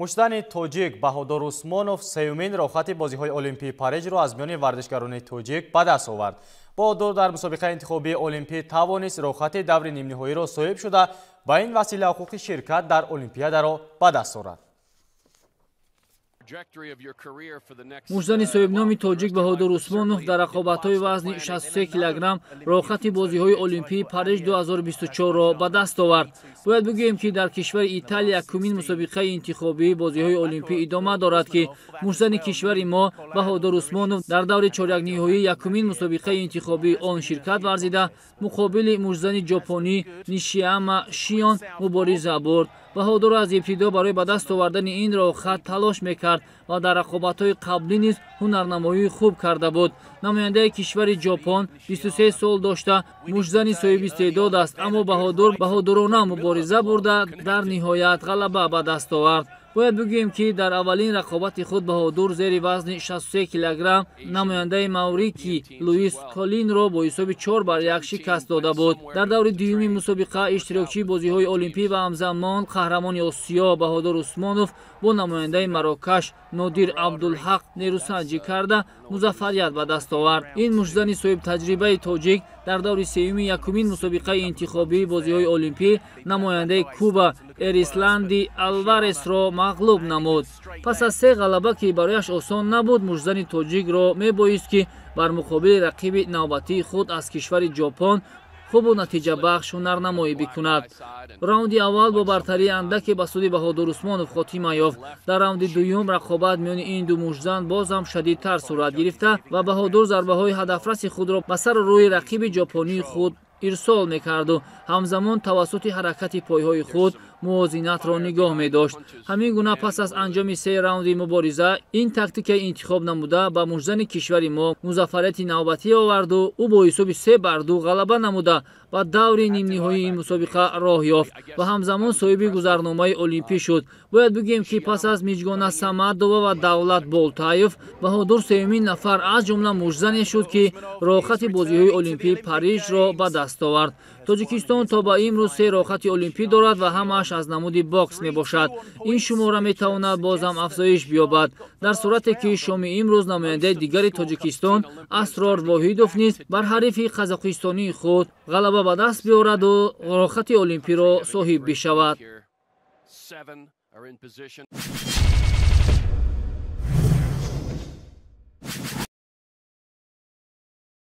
муштани тоҷик Баҳодур Усмонов сеюмин рохати бозиҳои олимпии Парижро аз миёни варзишгарони тоҷик ба даст овард. Баҳодур дар мусобиқаи интихобии олимпӣ тавонист рохати даври нимниҳоиро соҳиб шуда ба ин васила ҳуқуқи ширкат дар олимпиадаро ба даст орад. муҷзани соҳибноми тоҷик Баҳодур Усмонов дар рақобатҳои вазни 63 килограмм рохати бозиҳои олимпии Париж 2024-ро ба даст овард. бояд бигӯем ки дар кишвари Италия якумин мусобиқаи интихобии бозиҳои олимпӣ идома дорад ки муҷзани кишвари мо Баҳодур Усмонов дар даври чорякниҳоӣ якумин мусобиқаи интихобии он ширкат варзида муқобили муҷзани ҷопонӣ Нишияма Шион мубориза бурд. Баҳодур аз ибтидо барои ба даст овардани ин рохат талош мекард ва дар рақобатҳои қаблӣ низ ҳунарнамоӣ хуб карда буд. намояндаи кишвари ҷопон 23 сол дошта муҷзани соҳиби истеъдод аст, аммо Баҳодур баҳодурона мубориза бурда дар ниҳоят ғалаба ба даст овард. бояд бигӯем ки дар аввалин рақобати худ Баҳодур зери вазни 63 килограмм намояндаи Маврикий Луис Колинро бо ҳисоби 4-1 шикаст дода буд. дар даври дуюми мусобиқа иштирокчии бозиҳои олимпӣ ва ҳамзамон қаҳрамони Осиё Баҳодур Усмонов бо намояндаи Марокаш Нодир Абдулҳақ нерӯсанҷӣ карда музаффарият ба даст овард. ин муҷзани соҳибтаҷрибаи тоҷик дар даври сеюми якумин мусобиқаи интихобии бозиҳои олимпӣ намояндаи Куба Эрисланди Алваресро мағлуб намуд. пас аз се ғалаба ки барояш осон набуд, муҷзани тоҷикро мебоист ки бар муқобили рақиби навбатии худ аз кишвари ҷопон хубу натиҷабахш ҳунарнамоӣ бикунад. раунди аввал бо бартарии андаке ба суди Баҳодур Усмонов хотима ёфт. дар раунди дуюм рақобат миёни ин ду муҷзан боз ҳам шадидтар сурат гирифта ва Баҳодур зарбаҳои ҳадафраси худро ба сару рӯи рақиби ҷопонии худ ирсол мекарду ҳамзамон тавассути ҳаракати пойҳои худ мувозинатро нигоҳ медошт. ҳамин гуна пас аз анҷоми се раунди мубориза ин тактикаи интихоб намуда ба муҷзани кишвари мо музаффарияти навбатӣ оварду ӯ бо ҳисоби 3-2 ғалаба намуда ба даври нимниҳоии ин мусобиқа роҳ ёфт ва ҳамзамон соҳиби гузарномаи олимпӣ шуд. бояд бигӯем ки пас аз Миҷгона Самадова ва Давлат Болтаев Баҳодур сеюмин нафар аз ҷумла муҷзане шуд ки рохати бозиҳои олимпии Парижро ба даст овард. Тоҷикистон то ба имрӯз 3 рохати олимпӣ дорад ва ҳамааш аз намуди бокс мебошад. ин шумора метавонад боз ҳам афзоиш биёбад дар сурате ки шоми имрӯз намояндаи дигари Тоҷикистон Асрор Воҳидов низ бар ҳарифи қазоқистонии худ ғалаба ба даст биёраду рохати олимпиро соҳиб бишавад.